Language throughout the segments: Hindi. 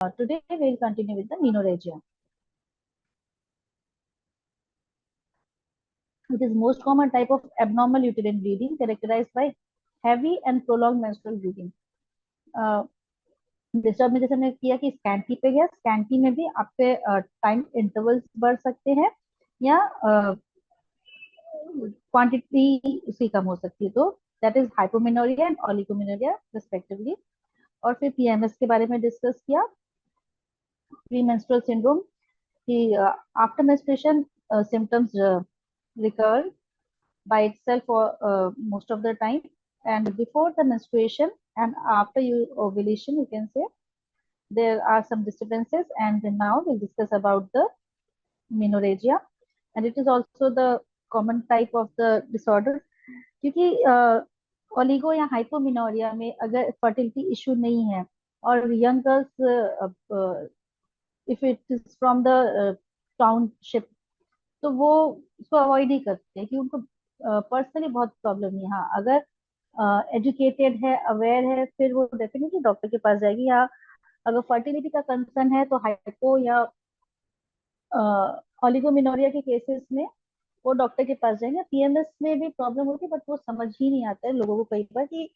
Today we'll continue with the menorrhagia. It is most common type of abnormal uterine bleeding characterized by heavy and prolonged menstrual bleeding. Disturb में जैसे हमने किया कि स्कैंटी पे गया, स्कैंटी में भी आपके टाइम इंटरवल्स बढ़ सकते हैं या क्वांटिटी उसकी कम हो सकती है, तो that is hypomenorrhoea and oligomenorrhoea respectively. और फिर पीएमएस के बारे में डिस्कस किया, प्री मेंस्ट्रुअल सिंड्रोम कि after menstruation symptoms recur by itself for most of the time, and before the menstruation and after you ovulation you can say there are some disturbances. And now we'll discuss about the menorrhagia, and it is also the common type of the disorder क्योंकि ओलिगो या हाइपोमिनोरिया में अगर फर्टिलिटी इशू नहीं है और young girls if it is from the township तो वो उसको अवॉइड ही करते हैं कि उनको पर्सनली बहुत प्रॉब्लम नहीं है। हाँ, अगर एजुकेटेड है, अवेयर है, फिर वो डेफिनेटली डॉक्टर के पास जाएगी। या अगर फर्टिलिटी का कंसर्न है तो हाइपो या ओलिगोमिनोरिया के केसेस में वो डॉक्टर के पास जाएंगे। पीएमएस में भी प्रॉब्लम होती है बट वो समझ ही नहीं आता है लोगों को कई बार कि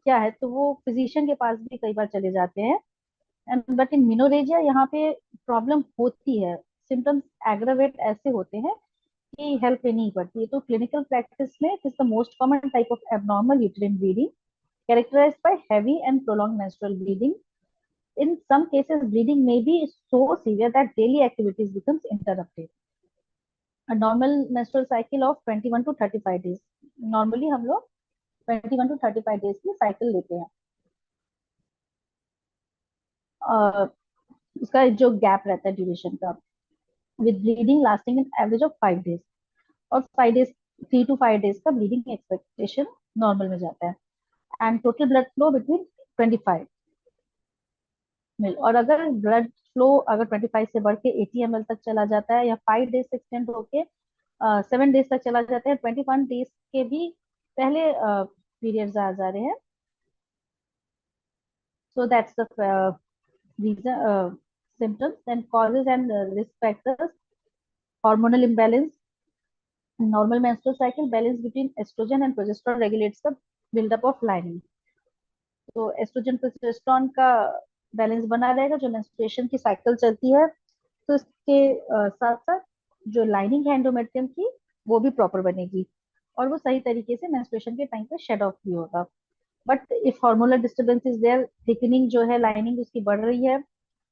क्या है, तो वो फिजिशियन के पास भी कई बार चले जाते हैं। एंड बट इन मिनोरेजिया यहाँ पे प्रॉब्लम होती है, सिम्टम्स एग्रावेट ऐसे होते हैं कि हेल्प ही नहीं पड़ती है। तो क्लिनिकल प्रैक्टिस में it is the most common type of abnormal uterine bleeding characterized by heavy and prolonged menstrual bleeding. In some cases, bleeding may be so severe that daily activities becomes interrupted. A normal menstrual cycle of 21 to 35 days. Normally हम लोग 21 to 35 days की साइकिल लेते हैं। uh, उसका जो गैप रहता है ड्यूरेशन का, with bleeding lasting in average of 5 days, और 5 days 3 to 5 days का ब्लीडिंग एक्सपेक्टेशन नॉर्मल में जाता है। And total blood flow between 25 ml। और अगर ब्लड फ्लो अगर 25 से बढ़ के 80 ml तक चला जाता है या 5 days से एक्सटेंड होके 7 days तक चला जाता है, 21 days के भी पहले पीरियड्स आ जा रहे हैं, so that's the reason symptoms and causes and risk factors: hormonal imbalance, normal menstrual cycle, balance between estrogen and progesterone regulates the buildup of lining। तो एस्ट्रोजन प्रोजेस्टेरोन का बैलेंस बना रहेगा, जो मेंस्ट्रुएशन की साइकिल चलती है तो इसके साथ साथ जो लाइनिंग है एंडोमेट्रियम की वो भी प्रॉपर बनेगी और वो सही तरीके से मेंस्ट्रुएशन के टाइम पे शेड ऑफ भी होगा। But if hormonal disturbance is there, thickening जो है लाइनिंग उसकी बढ़ रही है,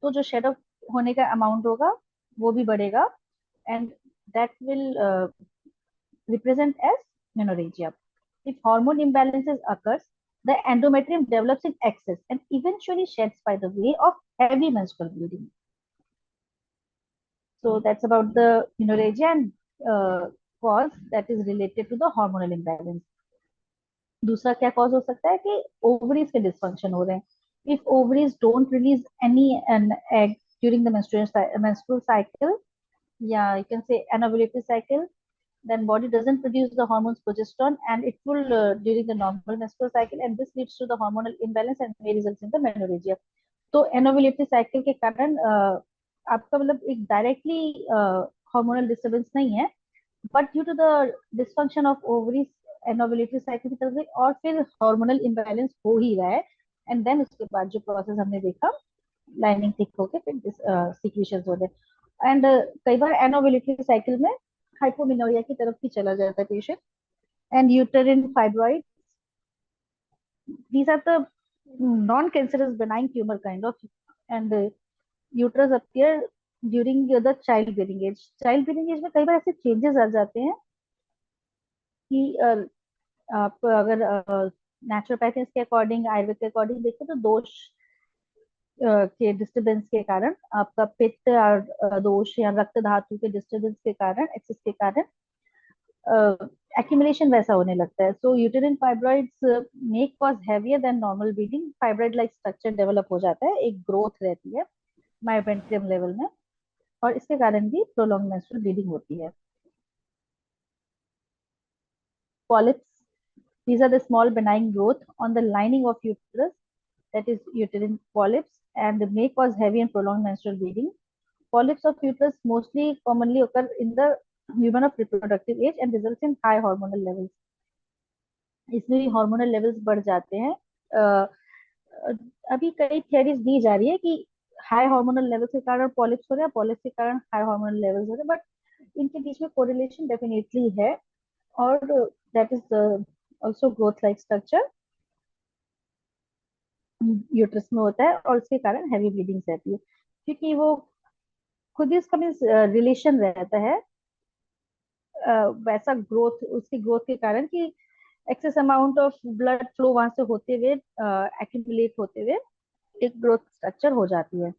तो जो शेड ऑफ होने का अमाउंट होगा वो भी बढ़ेगा, and that will represent as menorrhagia. If hormone imbalances occurs, the endometrium develops in excess and eventually sheds by the way of heavy menstrual bleeding. So that's about the menorrhagia and cause that is related to the hormonal imbalance. दूसरा क्या कॉज हो सकता है कि ओवरीज के डिसफंक्शन हो रहे हैं। If ovaries don't release any egg during the menstrual cycle, yeah, you can say anovulative cycle, then body doesn't produce the hormones progesterone and it will during the normal menstrual cycle, and this leads to the hormonal imbalance and may result in the menorrhagia। तो एनोवुलेटरी साइकिल के कारण आपका मतलब एक डायरेक्टली हार्मोनल डिस्टर्बेंस नहीं है, but due to the dysfunction of ovaries anovulatory cycle की तरफ से और फिर हार्मोनल इम्बैलेंस हो ही रहा है, एंड देन उसके बाद जो प्रोसेस हमने देखा लाइनिंग थिक होके फिर सिक्रीशंस हो रहे। एंड कई बार एनोवुलेटरी साइकिल में हाइपोमिनोरिया की तरफ भी चला जाता है patient. And यूटेरिन fibroid, these are the non-cancerous benign tumor kind of, and uterus appear during the childbearing age। childbearing age में कई बार ऐसे चेंजेस आ जाते हैं कि आप अगर नेचुरोपैथी के अकॉर्डिंग, आयुर्वेद के अकॉर्डिंग देखें तो दोष के डिस्टरबेंस के कारण, आपका पित्त और दोष या रक्त धातु के डिस्टरबेंस के कारण, एक्सेस के कारण accumulation वैसा होने लगता है। So uterine fibroids may cause heavier than normal bleeding, fibroid like structure develop हो जाता है, एक ग्रोथ रहती है मायोपेंट्रियम लेवल में, और इसके कारण भी प्रोलॉन्ग मेंस्ट्रुअल ब्लीडिंग होती है। Polyps, these are the small benign growth on the lining of uterus, that is uterine polyps, and may cause heavy and prolonged menstrual bleeding. Polyps of uterus mostly commonly occur in the women of reproductive age and results in high hormonal levels. इसमें भी हार्मोनल लेवल्स बढ़ जाते हैं. अ, अभी कई थियरीज दी जा रही है कि हाई हार्मोनल लेवल के कारण पॉलिप्स हो रहे हैं, पॉलिप्स के कारण हाई हार्मोनल लेवल्स हो रहे हैं, बट इनके बीच में कोरिलेशन डेफिनेटली है. और that is also growth like structure uterus में होता है और उसके कारण हैवी ब्लीडिंग रहती है, क्योंकि वो खुद ही उसका मीन्स रिलेशन रहता है वैसा ग्रोथ, उसकी ग्रोथ के कारण कि excess amount of blood flow वहां से होते हुए एक्यूमुलेट होते हुए एक ग्रोथ स्ट्रक्चर हो जाती है.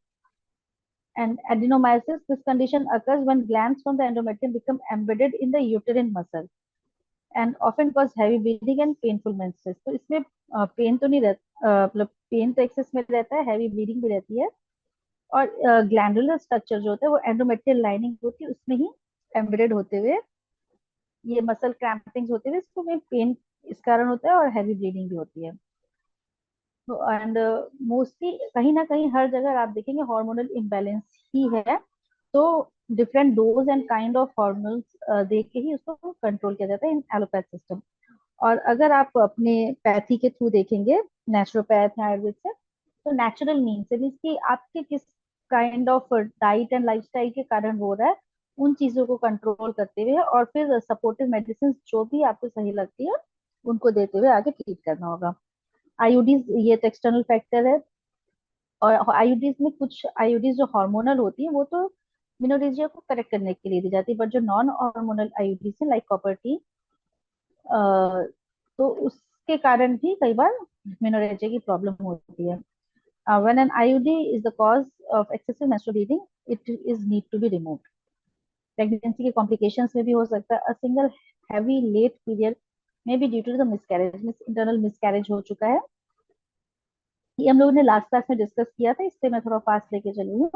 And adenomyosis, this condition occurs when glands from the endometrium become embedded in the uterine muscle and often cause heavy bleeding and painful menstruation. तो इसमें पेन तो नहीं रहता, मतलब पेन तो एक्सेस में रहता है, हैवी ब्लीडिंग भी रहती है, और ग्लैंडुलर स्ट्रक्चर जो होता है वो एंडोमेट्रियल लाइनिंग होती है उसमें ही एम्बेडेड होते हुए ये मसल क्रैम्पिंग होते हुए इसको में पेन इस कारण होता है और हैवी ब्लीडिंग भी होती है. एंड मोस्टली कहीं ना कहीं हर जगह आप देखेंगे हार्मोनल इम्बैलेंस ही है, तो different dose and kind of hormones देख के ही उसको कंट्रोल किया जाता है इन एलोपैथ सिस्टम. और अगर आप अपने पैथी के थ्रू देखेंगे नेचुरोपैथ या आयुर्वेद से, तो नेचुरल मीन से मीन्स कि आपके किस kind of diet and lifestyle के कारण हो रहा है उन चीजों को कंट्रोल करते हुए और फिर सपोर्टिव मेडिसिन जो भी आपको सही लगती है उनको देते हुए आगे ट्रीट करना होगा. आईयूडीज ये तो एक्सटर्नल फैक्टर है, और आईयूडीज में कुछ आईयूडीज जो हार्मोनल होती है वो तो मिनोरेजिया को करेक्ट करने के लिए दी जाती है, बट जो नॉन हार्मोनल आईयूडीज है लाइक कॉपर टी, तो उसके कारण भी कई बार मिनोरेजिया की प्रॉब्लम होती है. When an IUD is the cause of excessive menstrual bleeding it is need to be removed. Pregnancy के कॉम्प्लिकेशंस में भी हो सकता है. A single heavy late period may be due to the miscarriage, internal miscarriage हो चुका है. ये हम लोगों ने लास्ट क्लास में डिस्कस किया था, इससे मैं थोड़ा फास्ट लेके चली हूँ.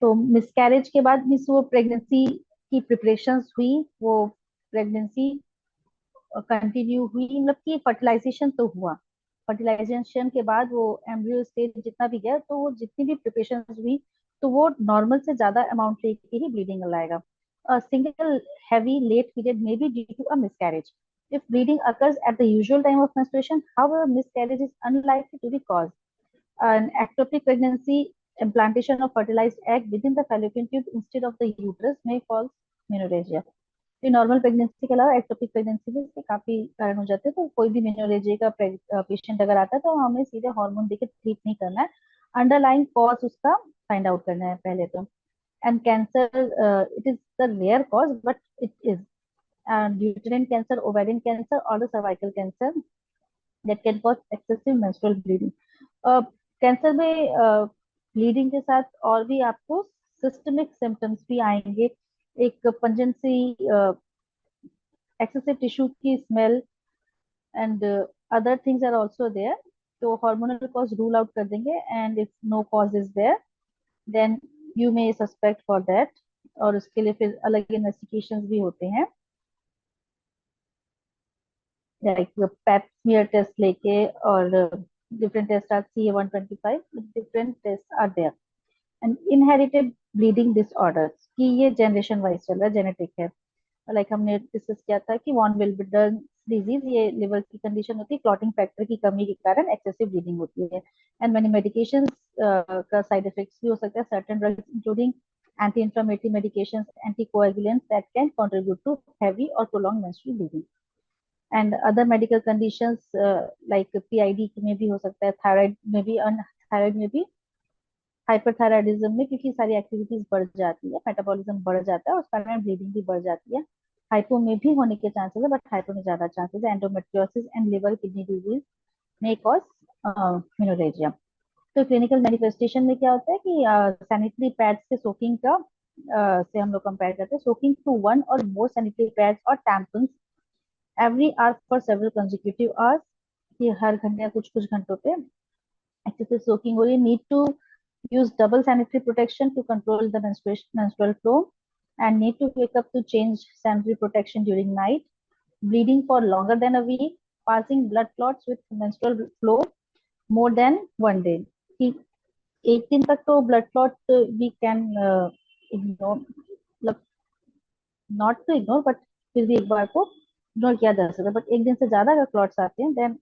तो मिसकैरेज के बाद मिस वो प्रेगनेंसी की प्रिपरेशंस हुई, वो प्रेगनेंसी कंटिन्यू हुई, मतलब कि फर्टिलाइजेशन तो हुआ, फर्टिलाइजेशन के बाद वो एम्ब्रियो स्टेज जितना भी गया तो वो जितनी भी प्रिपरेशन हुई तो वो नॉर्मल से ज्यादा अमाउंट लेके ही ब्लीडिंग लाएगा. Single heavy late period may be due to a miscarriage. If bleeding occurs at the usual time of menstruation, however, miscarriage is unlikely to be caused. An ectopic pregnancy, implantation of fertilized egg within the fallopian tube instead of the uterus may cause menorrhagia. ये नॉर्मल प्रेगनेंसी के अलावा एक्टोपिक प्रेगनेंसी में इसके काफी कारण हो जाते हैं. तो कोई भी मेनोरेजिया का पेशेंट अगर आता है तो हमें सीधे हार्मोन देके ट्रीट नहीं करना है, अंडरलाइन कॉज उसका फाइंड आउट करना है पहले तो. And cancer it is the rare cause but it is uterine cancer, ovarian cancer or the cervical cancer that can cause excessive menstrual bleeding. Cancer में ब्लीडिंग के साथ और भी आपको सिस्टमिक सिम्टम्स भी आएंगे, एक पंजेंसी, excessive tissue की smell and other things are also there. तो hormonal cause rule out कर देंगे and if no cause is there then you may suspect for that. और उसके लिए फिर अलग investigations भी होते हैं, like pap smear test लेके और different tests are CA-125, different tests are there. And inherited bleeding disorders कि ये generation wise चल रहा है, genetic है. लाइक हमने डिस्कस किया था कि वॉन विल्बर्डन डिजीज, ये लिवर की कंडीशन होती है, क्लॉटिंग फैक्टर की कमी के कारण एक्सेसिव ब्लीडिंग होती है. एंड मैनी मेडिकेशन का साइड इफेक्ट्स भी हो सकता है, certain drugs including anti inflammatory medications, anti coagulants that can contribute to heavy or prolong menstrual bleeding. And other medical conditions like PID में भी हो सकता है, थायराइड में भी, थायराइड में भी, हाइपरथायराइडिज्म में क्योंकि सारी एक्टिविटीज बढ़ जाती है, मेटाबॉलिज्म बढ़ जाता है उस कारण ब्लीडिंग भी बढ़ जाती है. हाइपो में भी होने के चांसेस है बट हाइपो में ज्यादा चांसेस है. Endometriosis and liver kidney disease में कॉज मेनोरेजिया. तो क्लिनिकल मैनिफेस्टेशन में क्या होता है कि सैनिटरी पैड्स के सोकिंग का से हम लोग कंपेयर करते हैं. सोकिंग टू वन और मोर सैनिटरी पैड्स और tampons every hour for several consecutive hours, ये हर घंटे या कुछ कुछ घंटों पे एक्सेसिव सोकिंग हो रही है. Need to use double sanitary protection to control the menstrual flow and need to wake up to change sanitary protection during night. Bleeding for longer than a week, passing blood clots with menstrual flow, more than 1 day, कि एक दिन तक तो blood clot we can ignore, मतलब नॉट टू इग्नोर, बट फिर भी एक बार को इग्नोर किया जा सकता है। बट एक दिन से ज्यादा अगर क्लॉट्स आते हैं, then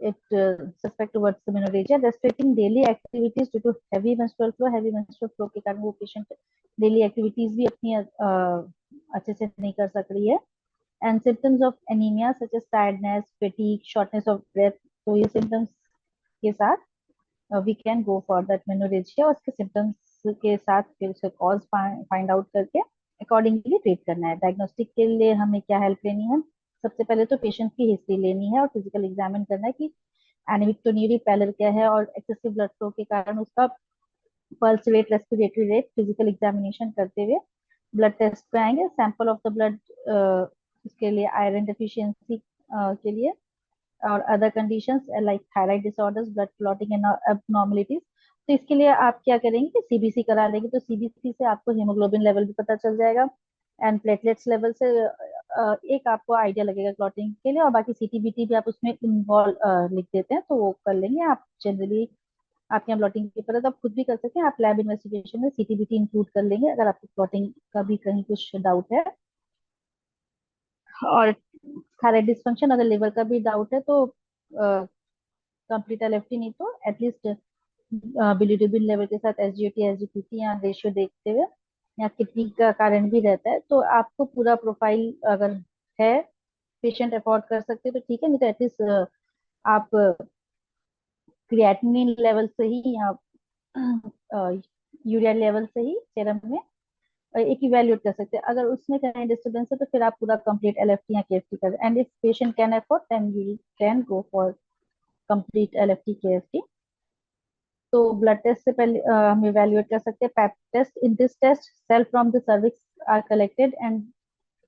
it suspect towards menorrhagia. Restricting daily activities due to heavy menstrual flow के कारण वो पेशेंट डेली एक्टिविटीज भी अपनी अच्छे से नहीं कर सक रही है। And symptoms of anaemia such as tiredness, fatigue, shortness of breath, तो ये सिम्टम्स के साथ we can go for that menorrhagia, और उसके सिम्टम्स के साथ फिर उसका कॉज फाइंड आउट करके अकॉर्डिंगली ट्रीट करना है। डायग्नोस्टिक के लिए हमें क्या हेल्प लेनी है? सबसे पहले तो पेशेंट की हिस्ट्री लेनी है और फिजिकल एग्जामिन करना है कि एनीमिक तो न्यूरी पैलर क्या है, और एक्सेसिव ब्लड फ्लो के कारण उसका pulse rate, respiratory rate, physical examination करते हुए ब्लड टेस्ट पे आएंगे। सैंपल ऑफ द ब्लड इसके लिए आयरन डेफिशिएंसी के लिए, और other conditions like thyroid disorders, blood clotting and abnormalities. तो इसके लिए आप क्या करेंगे कि सीबीसी करा लेंगे, तो सीबीसी से आपको हीमोग्लोबिन लेवल भी पता चल जाएगा, एंड प्लेटलेट्स लेवल से एक आपको आइडिया लगेगा क्लॉटिंग के लिए। और बाकी सीटीबीटी भी आप उसमें इन्वॉल्व लिख देते हैं तो वो कर लेंगे आप जनरली। आपके यहाँ ब्लॉटिंग पेपर है तो आप खुद भी कर सकते हैं, आप लैब इन्वेस्टिगेशन में सीटीबीटी इंक्लूड कर लेंगे अगर आपको क्लॉटिंग का भी कहीं कुछ डाउट है। और थायराइड डिस्फंक्शन, अगर लिवर का भी डाउट है तो कंप्लीट एलएफटी नहीं तो एटलीस्ट बिलिरुबिन लेवल के साथ एसजीओटी, एसजीपीटी या रेशियो देखते हुए, या किडनी का कारण भी रहता है, तो आपको पूरा प्रोफाइल अगर है, पेशेंट अफोर्ड कर सकते हैं तो ठीक है, नहीं तो एटलीस्ट आप क्रिएटिनिन लेवल से ही या यूरिया लेवल से ही सेरम में एक इवेल्युएट कर सकते हैं। अगर उसमें कहीं डिस्टर्बेंस है तो फिर आप पूरा कंप्लीट एलएफटी या केएफटी कर, and if patient can afford then you can go for complete LFT KFT. तो ब्लड टेस्ट से पहले हम इवेल्युएट कर सकते हैं pap test. In this test cell from the cervix are collected and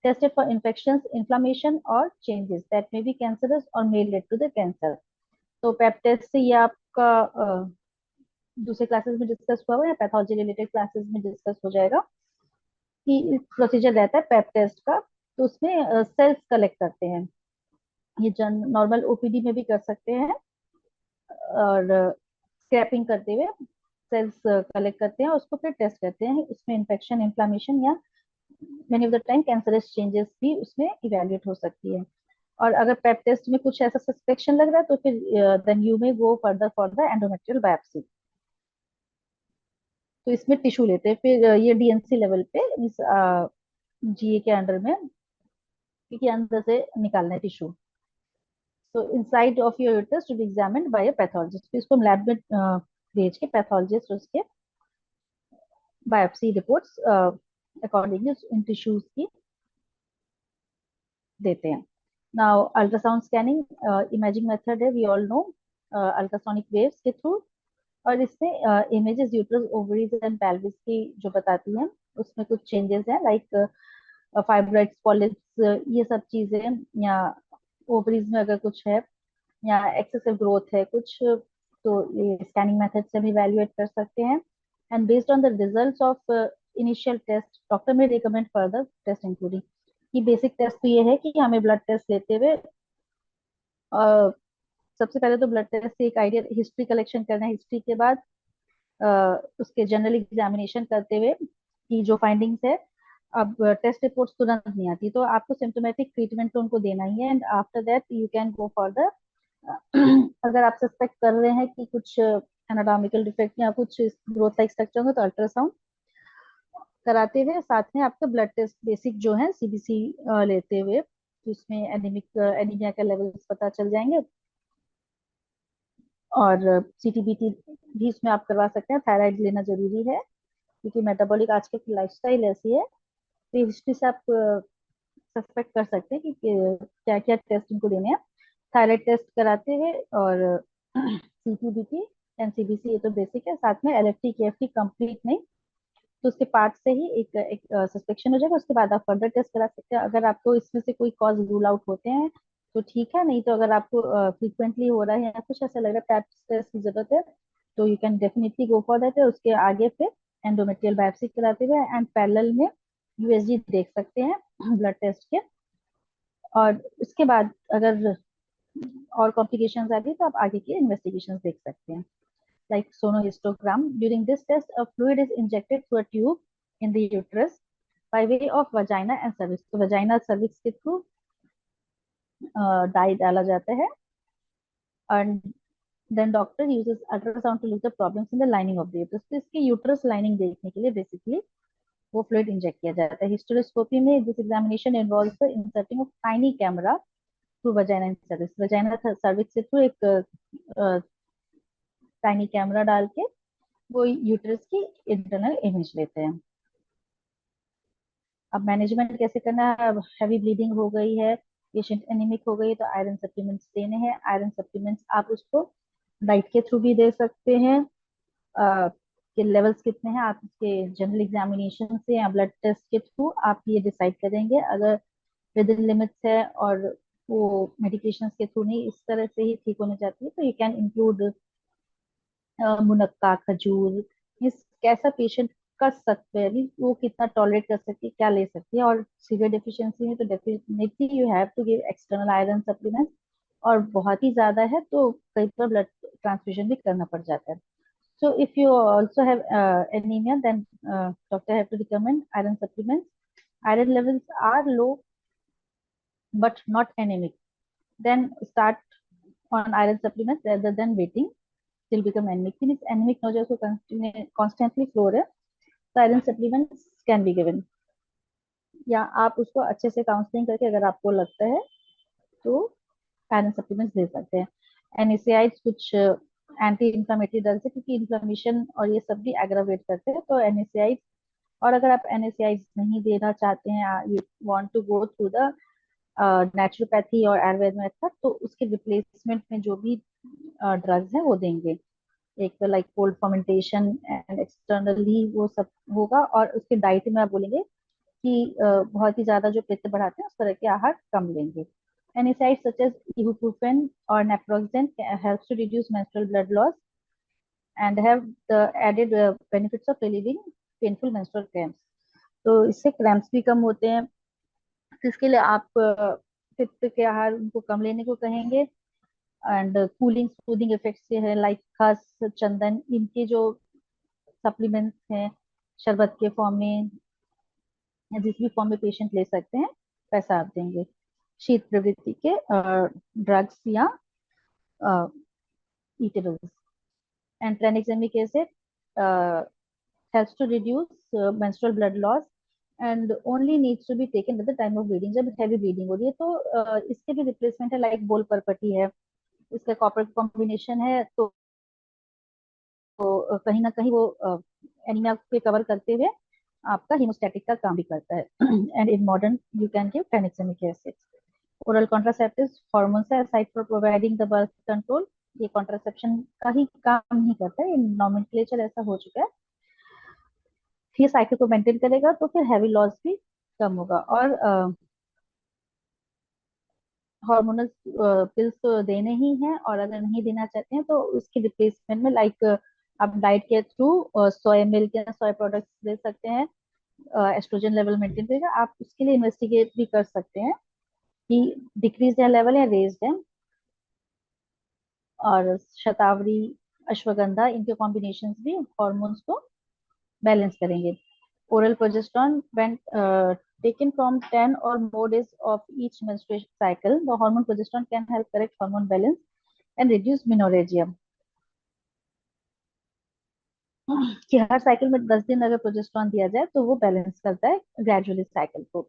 tested for infections, inflammation और changes that may be cancerous और may lead to the cancer. तो पैप टेस्ट से ये आपका दूसरे क्लासेस में डिस्कस हुआ हुआ या पैथोलॉजी रिलेटेड क्लासेस में डिस्कस हो जाएगा कि प्रोसीजर रहता है पैप टेस्ट का। तो उसमें सेल्स कलेक्ट करते हैं, ये जन नॉर्मल ओपीडी में भी कर सकते हैं, और स्क्रैपिंग करते हुए सेल्स कलेक्ट करते हैं, उसको फिर टेस्ट करते हैं, उसमें इन्फेक्शन, इन्फ्लामेशन या many of the time cancerous changes भी उसमें इवेल्युएट हो सकती है। और अगर पेप टेस्ट में कुछ ऐसा सस्पेक्शन लग रहा है तो फिर देन यू में go further for the endometrial biopsy. तो इसमें टिश्यू लेते हैं फिर ये डीएनसी लेवल पे इस जीए के अंडर में, क्योंकि अंदर से निकालना है tissue. So inside of your uterus to be examined by a pathologist, फिर इसको लैब में भेज के पैथोलॉजिस्ट उसके बायोप्सी रिपोर्ट्स अकॉर्डिंगली इन टिश्यूज की देते हैं। Now ultrasound scanning imaging method है, we all know, ultrasonic waves के थ्रू। और इसमें images uterus, ovaries and pelvis की जो बताती हैं, उसमें कुछ चेंजेस हैं लाइक फाइब्रॉइड्स, पॉलिप्स, ये सब चीजें, या ओवरीज में अगर कुछ है या एक्सेसिव ग्रोथ है कुछ, तो ये स्कैनिंग मेथड से भी इवैल्यूएट कर सकते हैं। And based on the results of initial test, doctor may recommend further test including. कि बेसिक टेस्ट तो ये है कि हमें ब्लड टेस्ट लेते हुए सबसे पहले तो ब्लड टेस्ट से एक आइडिया हिस्ट्री कलेक्शन करना है, हिस्ट्री के बाद उसके जनरल एग्जामिनेशन करते हुए की जो फाइंडिंग्स है। अब टेस्ट रिपोर्ट्स तुरंत नहीं आती, तो आपको सिम्टोमेटिक ट्रीटमेंट तो उनको देना ही है, and after that you can go for the अगर आप सस्पेक्ट कर रहे हैं कि कुछ एनाटॉमिकल डिफेक्ट या कुछ ग्रोथ लाइक स्ट्रक्चर हो तो अल्ट्रासाउंड कराते हुए साथ में आपका ब्लड टेस्ट बेसिक जो है सीबीसी लेते हुए, जिसमें एनीमिक एनीमिया का लेवल्स पता चल जाएंगे। और सीटीबीटी भी इसमें आप करवा सकते हैं, थायराइड लेना जरूरी है क्योंकि मेटाबॉलिक आजकल की लाइफस्टाइल ऐसी है। तो हिस्ट्री से आप सस्पेक्ट कर सकते हैं कि क्या क्या टेस्ट इनको देने हैं। थायराइड टेस्ट कराते हुए और सीटीबीटी, एनसीबीसी, ये तो बेसिक है, साथ में एलएफटी केएफटी कंप्लीट नहीं तो उसके पार्ट से ही एक सस्पेक्शन हो जाएगा। उसके बाद आप फर्दर टेस्ट करा सकते हैं, अगर आपको इसमें से कोई कॉज रूल आउट होते हैं तो ठीक है, नहीं तो अगर आपको फ्रीक्वेंटली हो रहा है या कुछ ऐसा लग रहा है पैप टेस्ट की जरूरत है तो you can definitely go for that. उसके आगे फिर एंडोमेट्रियल बायोप्सी कराते हुए एंड पैरेलल में यूएसजी देख सकते हैं ब्लड टेस्ट के। और इसके बाद अगर और कॉम्प्लिकेशंस आ गई तो आप आगे के इन्वेस्टिगेशंस देख सकते हैं, like sonohistogram. During this test, a fluid is injected through a tube in the uterus by way of vagina and cervix. तो vagina cervix के थ्रू डाई डाला जाता है, and then doctor uses ultrasound to look the problems in the lining of the uterus. तो इसकी यूट्रस लाइनिंग देखने के लिए बेसिकली वो फ्लूइड इंजेक्ट किया जाता है. हिस्टोस्कोपी में this examination involves the inserting of tiny camera through vagina and cervix. Vagina cervix से थ्रू एक टाइनी कैमरा डाल के वो यूट्रस की इंटरनल इमेज लेते हैं. अब मैनेजमेंट कैसे करना है. अब हैवी ब्लीडिंग हो गई है, पेशेंट एनीमिक हो गई, तो आयरन सप्लीमेंट्स देने हैं. आयरन सप्लीमेंट्स आप उसको डाइट के थ्रू भी दे सकते हैं. के लेवल्स कितने हैं आप उसके जनरल एग्जामिनेशन से या ब्लड टेस्ट के थ्रू आप ये डिसाइड करेंगे. अगर विद इन लिमिट्स है और वो मेडिकेशंस के थ्रू नहीं, इस तरह से ही ठीक होने जाती है, तो यू कैन इंक्लूड मुनक्का, खजूर. इस कैसा पेशेंट कर सकते हैं, अभी वो कितना टॉलरेट कर सकती है, क्या ले सकती है. और सीवियर डिफिशियंसी में तो definitely you have to give external iron supplement, और बहुत ही ज्यादा है तो कई बार ब्लड ट्रांसफ्यूजन भी करना पड़ जाता है. So if you also have anemia, then doctor have to recommend iron supplements. Iron levels are low but not anemic. Then start on iron supplements rather than waiting till become anemic. Means anemic no जो constantly flow रहे, तो iron supplements can be given. या आप उसको अच्छे से काउंसलिंग करके अगर आपको लगता है तो आयरन सप्लीमेंट्स दे सकते हैं. एनएसएआईड्स कुछ एंटी इंफ्लेमेटरी ड्रग्स है, क्योंकि इन्फ्लेमेशन और ये सब भी एग्रावेट करते हैं, तो एनएसएआईड्स. और अगर आप एनएसएआईड्स नहीं देना चाहते हैं, you want to go through the naturopathy और आयुर्वेद मेथड, तो उसके रिप्लेसमेंट में जो भी ड्रग्स हैं वो देंगे. एक तो like cold fermentation and externally वो सब होगा. और उसके डाइट में आप बोलेंगे कि बहुत ही ज्यादा जो पित्त बढ़ाते हैं उस तरह के आहार कम लेंगे. NSAIDs such as ibuprofen or naproxen helps to reduce menstrual blood loss and have the added benefits of relieving painful menstrual cramps. तो इससे क्रैम्प्स भी कम होते हैं. तो इसके लिए आप पित्त के आहार उनको कम लेने को कहेंगे. एंड कूलिंग सूदिंग इफेक्ट्स से है, लाइक खस, चंदन, इनके जो सप्लीमेंट्स हैं शरबत के फॉर्म में या जिस भी फॉर्म में पेशेंट ले सकते हैं वैसा आप देंगे. शीत प्रवृत्ति के ड्रग्स या eatables. And tranexamic acid helps to reduce menstrual blood loss and only needs to be taken at the time of bleeding. जब heavy bleeding हो रही है तो इसके भी रिप्लेसमेंट है, लाइक बोल परपटी है, इसका कॉपर कॉम्बिनेशन है, तो कहीं ना कहीं वो एनीमिया पे कवर करते हुए आपका हीमोस्टैटिक का काम भी करता है. And in modern you can give tranexamic acid. Oral contraceptives hormones है aside for providing the birth control. ये कॉन्ट्रासेप्शन का ही काम नहीं करता है, नॉमेनक्लेचर ऐसा हो चुका है. ये साइकिल को मेंटेन करेगा तो फिर हैवी लॉस भी कम होगा. और हार्मोनल पिल्स तो देने ही हैं, और अगर नहीं देना चाहते हैं तो उसके रिप्लेसमेंट में लाइक आप डाइट के थ्रू सोया मिल्क या सोया प्रोडक्ट्स दे सकते हैं. एस्ट्रोजन लेवल मेंटेन करेगा. आप उसके लिए इन्वेस्टिगेट भी कर सकते हैं कि डिक्रीज है लेवल या रेज्ड है. और शतावरी, अश्वगंधा, इनके कॉम्बिनेशन भी हॉर्मोन्स को बैलेंस करेंगे. Oral progesterone when taken from 10 or more days of each menstruation cycle, the hormone progesterone can help correct hormone balance and reduce menorrhagia. कि हर साइकिल में 10 दिन अगर प्रोजेस्टेरॉन दिया जाए तो वो बैलेंस करता है ग्रेजुअली साइकिल को.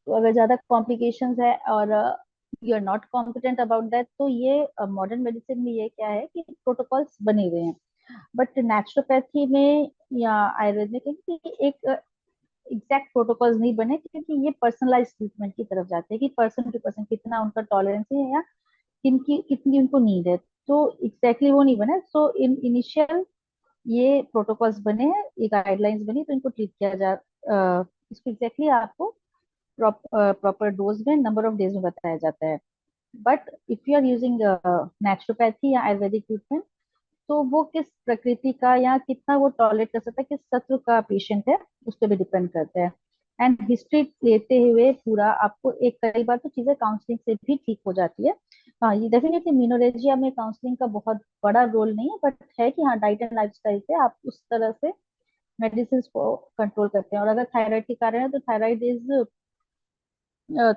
तो अगर ज्यादा कॉम्प्लिकेशंस है और you are not competent about that, तो ये मॉडर्न मेडिसिन में ये क्या है कि प्रोटोकॉल्स बने हुए हैं. बट नेचुरोपैथी में या आयुर्वेद में क्योंकि एक एग्जैक्ट प्रोटोकॉल्स नहीं बने, क्योंकि ये पर्सनलाइज ट्रीटमेंट की तरफ जाते हैं कि पर्सन टू पर्सन कितना उनका टॉलरेंस है या किनकी कितनी उनको नीड है, तो एग्जैक्टली वो नहीं बना. सो इन इनिशियल ये प्रोटोकॉल्स बने हैं, ये गाइडलाइंस बनी, तो इनको ट्रीट किया जा इसको एग्जैक्टली आपको प्रॉपर डोज में नंबर ऑफ डेज में बताया जाता है. But if you are using naturopathy या आयुर्वेदिक ट्रीटमेंट, तो वो किस प्रकृति का या कितना वो टॉलरेट कर सकता है, किस तत्व का पेशेंट है, उस पर भी डिपेंड करता है. एंड हिस्ट्री लेते हुए पूरा आपको एक, कई बार तो चीजें काउंसलिंग से भी ठीक हो जाती है। हाँ, ये डेफिनेटली मीनोरेजिया में काउंसलिंग का बहुत बड़ा रोल नहीं है, बट है कि हाँ डाइट एंड लाइफस्टाइल से आप उस तरह से मेडिसिन को कंट्रोल करते हैं। और अगर थायराइड के कारण है तो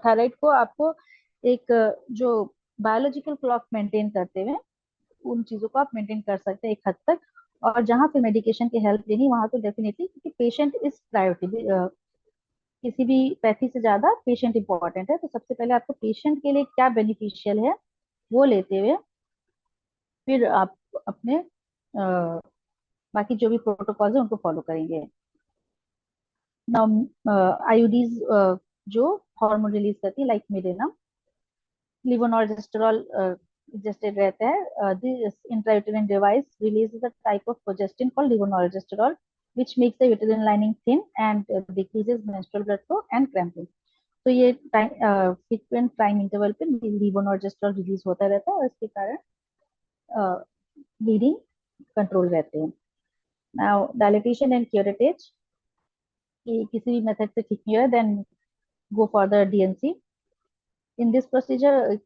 थायराइड को आपको एक जो बायोलॉजिकल क्लॉक मेंटेन करते हुए उन चीजों को आप मेंटेन कर सकते हैं एक हद तक। और जहाँ पे मेडिकेशन की हेल्प लेनी वहां तो डेफिनेटली, क्योंकि पेशेंट इज प्रायोरिटी, किसी भी पैथी से ज्यादा पेशेंट इंपॉर्टेंट है। तो सबसे पहले आपको पेशेंट के लिए क्या बेनिफिशियल है वो लेते हुए फिर आप अपने बाकी जो भी प्रोटोकॉल है उनको फॉलो करेंगे। आईयूडीज जो हार्मोन रिलीज करती है लाइक मिलेना, levonorgestrel adjusted रहता है। This intrauterine device releases a type of progestin called levonorgestrel, which makes the uterine lining thin and decreases menstrual blood flow and cramping. तो ये फ्रीक्वेंट टाइम इंटरवल पे levonorgestrel रिलीज होता रहता है और इसके कारण ब्लीडिंग कंट्रोल रहते हैं। नाउ डायलिटेशन एंड क्यूरेटेज, कि किसी भी मेथड से ठीक नहीं हो then go for the DNC. In this procedure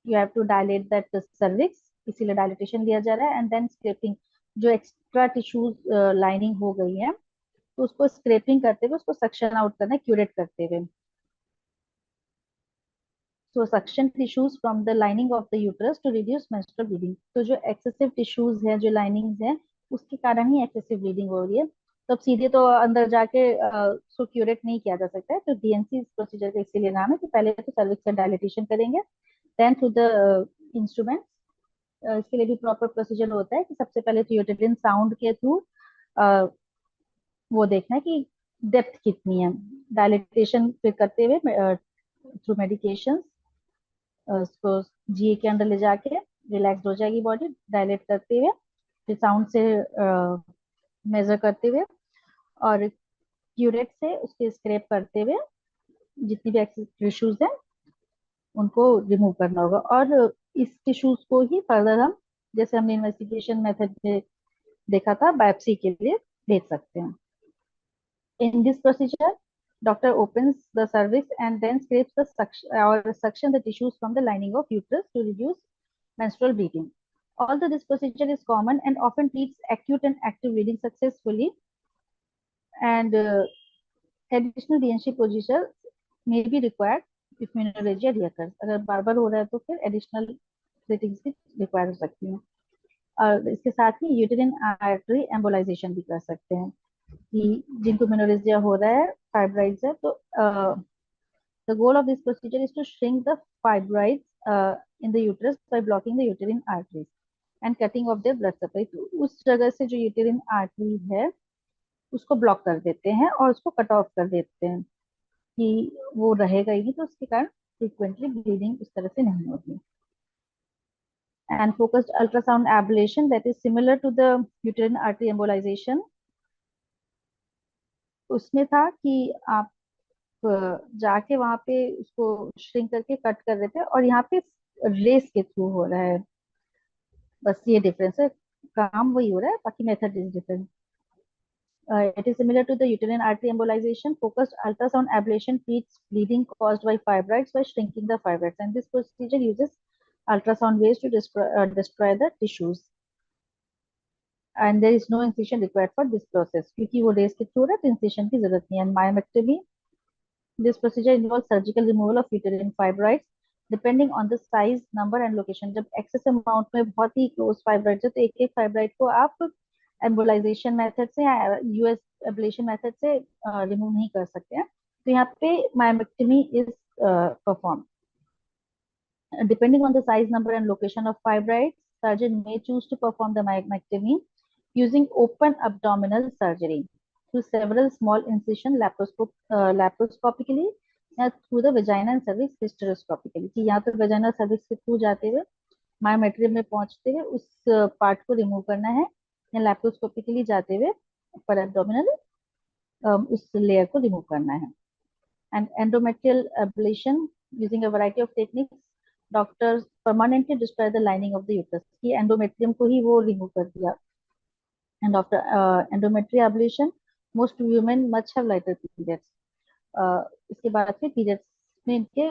you have to dilate that cervix, इसीलिए डायलिटेशन दिया जा रहा है। एंड देन स्क्रेपिंग, जो एक्स्ट्रा टिश्यूज लाइनिंग हो गई है तो उसको स्क्रेपिंग करते हुए उसको सक्शन आउट करना है, क्यूरेट करते हुए। So suction tissues from the lining of the uterus to reduce menstrual bleeding. तो जो एक्सेसिव टिश्यूज है, जो लाइनिंग्स है, उसके कारण ही एक्सेसिव ब्लीडिंग हो रही है। तो अब सीधे तो अंदर जाके उसको क्यूरेट नहीं किया जा सकता है। तो डीएनसी इस प्रोसीजर का इसीलिए नाम है कि पहले तो सर्विक्स का डायलिटेशन करेंगे, देन थ्रू द इंस्ट्रूमेंट। इसके लिए भी प्रॉपर प्रोसीजर होता है कि सबसे पहले तो यूटेरिन साउंड के थ्रू वो देखना है कि डेप्थ कितनी है। डायलिटेशन फिर करते हुए थ्रू मेडिकेशन उसको जीए के अंदर ले जाके रिलैक्स हो जाएगी बॉडी, डायलेट करते हुए फिर साउंड से मेजर करते हुए और क्यूरेट से उसके स्क्रैप करते हुए जितनी भी एक्सेस टिश्यूज हैं उनको रिमूव करना होगा। और इस टिश्यूज को ही फर्दर हम, जैसे हमने इन्वेस्टिगेशन मेथड में देखा था, बायोप्सी के लिए भेज सकते हैं। In this procedure, doctor opens the cervix and then scrapes the suction the tissues from the lining of uterus to reduce menstrual bleeding. Although this procedure is common and often treats acute and active bleeding successfully, and additional DNC procedure may be required if menorrhagia reoccurs. अगर बार बार हो रहा है तो फिर additional treatings भी require हो सकती हैं। और इसके साथ ही यूटेरिन आर्टरी एम्बोलाइजेशन भी कर सकते हैं कि जिनको मेनोरेजिया हो रहा है, फाइब्राइड्स है, तो the goal of this procedure is to shrink the fibroids in the uterus by blocking the uterine arteries and cutting off their blood supply. तो उस जगह से जो यूटेरिन आर्टरी है उसको ब्लॉक कर देते हैं और उसको कट ऑफ कर देते हैं कि वो रहेगा ही नहीं, तो उसके कारण फ्रीक्वेंटली ब्लीडिंग उस तरह से नहीं होती। And focused ultrasound ablation that is similar to the uterine artery embolization, उसमें था कि आप जाके वहां पे उसको श्रिंक करके कट कर रहे थे और यहाँ पे रेस के थ्रू हो रहा है। बस ये डिफरेंस है, काम वही हो रहा है, बाकी method is different. It is similar to the uterine artery embolization. Focused ultrasound ablation treats bleeding caused by fibroids by shrinking the fibroids, and this procedure uses ultrasound waves to destroy the tissues. And there is no incision required for this process क्योंकि वो रेस के थ्रू है तो incision की जरूरत नहीं है। Myomectomy, this procedure involves surgical removal of uterine fibroids depending on the size, number and location. जब excess amount में बहुत ही close fibroids है तो एक एक fibroid को आप embolization method से या यूएस ablation method से remove नहीं कर सकते हैं। तो यहाँ पे myomectomy is performed. Depending on the size, number and location of fibroids, surgeon may choose to perform the myomectomy using open abdominal surgery through several small incision laparoscopically या through the vagina and cervix hysteroscopically, कि या तो वजाइना सर्विक्स के थ्रू जाते हुए मायोमेट्री में पहुंचते हुए उस पार्ट को रिमूव करना है या लैप्रोस्कोपिकली जाते हुए अपर एब्डोमिनल उस लेयर को रिमूव करना है। And endometrial ablation using a variety of techniques, doctors permanently destroy the lining of the uterus, की एंडोमेट्रियम को ही वो रिमूव कर दिया। And after endometrial ablation, most women much have lighter periods. इसके बाद फिर पीरियड्स में इनके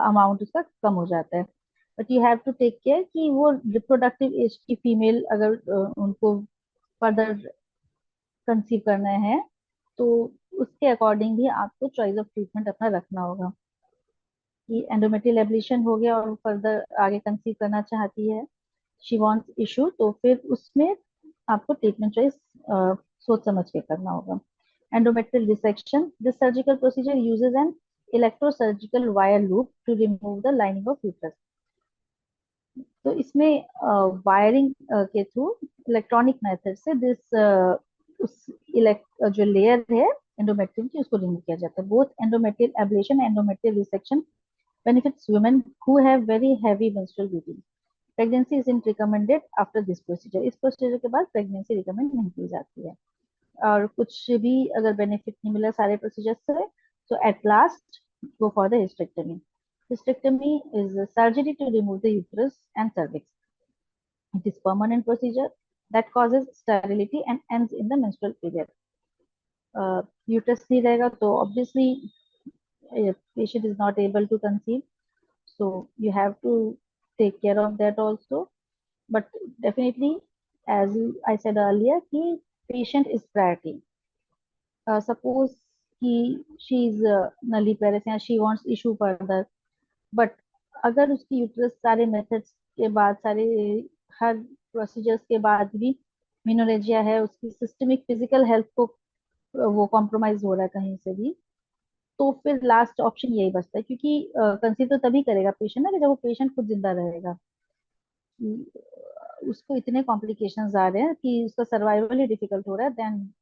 अमाउंट उसका कम हो जाता है। But you have to take care कि वो रिप्रोडक्टिव एज की फीमेल अगर उनको फर्दर कंसीव करना है तो उसके अकॉर्डिंग ही आपको चॉइस ऑफ ट्रीटमेंट अपना रखना होगा। कि एंडोमेट्रियल एब्लेशन हो गया और फर्दर आगे कंसीव करना चाहती है, शी वांट्स इशू, तो फिर उसमें आपको ट्रीटमेंट चॉइस सोच समझ के करना होगा। Endometrial resection, this surgical procedure uses an electrosurgical wire loop to remove the lining of uterus. तो इसमें वायरिंग के थ्रू इलेक्ट्रॉनिक मेथड से दिस उस जो लेयर है एंडोमेट्रियम की उसको रिमूव किया जाता है। Both endometrial ablation endometrial resection benefits women who have very heavy menstrual bleeding. Pregnancy isn't recommended after this procedure. इस प्रोसीजर के बाद प्रेगनेंसी रिकमेंड नहीं की जाती है। और कुछ भी अगर बेनिफिट नहीं मिला सारे प्रोसीजर से, so at last go for the hysterectomy. Hysterectomy is a surgery to remove the uterus and cervix. It is permanent procedure that causes sterility and ends in the menstrual period. Uterus नहीं रहेगा तो obviously patient is not able to conceive, so you have to take care of that also. But definitely, as I said earlier, कि patient is priority. Suppose कि she is nulliparous या she wants issue further, but अगर उसकी यूट्रस सारे मेथड्स के बाद सारे हर प्रोसीजर्स के बाद भी मिनोरेजिया है, उसकी सिस्टमिक फिजिकल हेल्थ को वो कॉम्प्रोमाइज हो रहा है कहीं से भी, तो फिर लास्ट ऑप्शन यही बचता है। क्योंकि कंसीव तो तभी करेगा पेशेंट ना कि जब वो पेशेंट खुद जिंदा रहेगा। उसको इतने कॉम्प्लिकेशंस आ रहे हैं कि उसका सर्वाइवल ही डिफिकल्ट हो रहा है, देन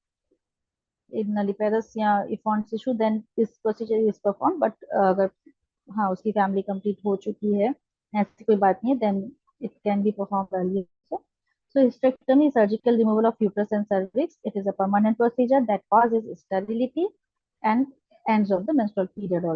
इन नलीपेरस या infants issue then this procedure is perform. But अगर हाँ उसकी फैमिली कंप्लीट हो चुकी है, ऐसी कोई बात नहीं है, then it can be perform early. So hysterectomy is surgical removal of uterus and cervix. It is a permanent procedure that causes sterility and ends of the menstrual period also.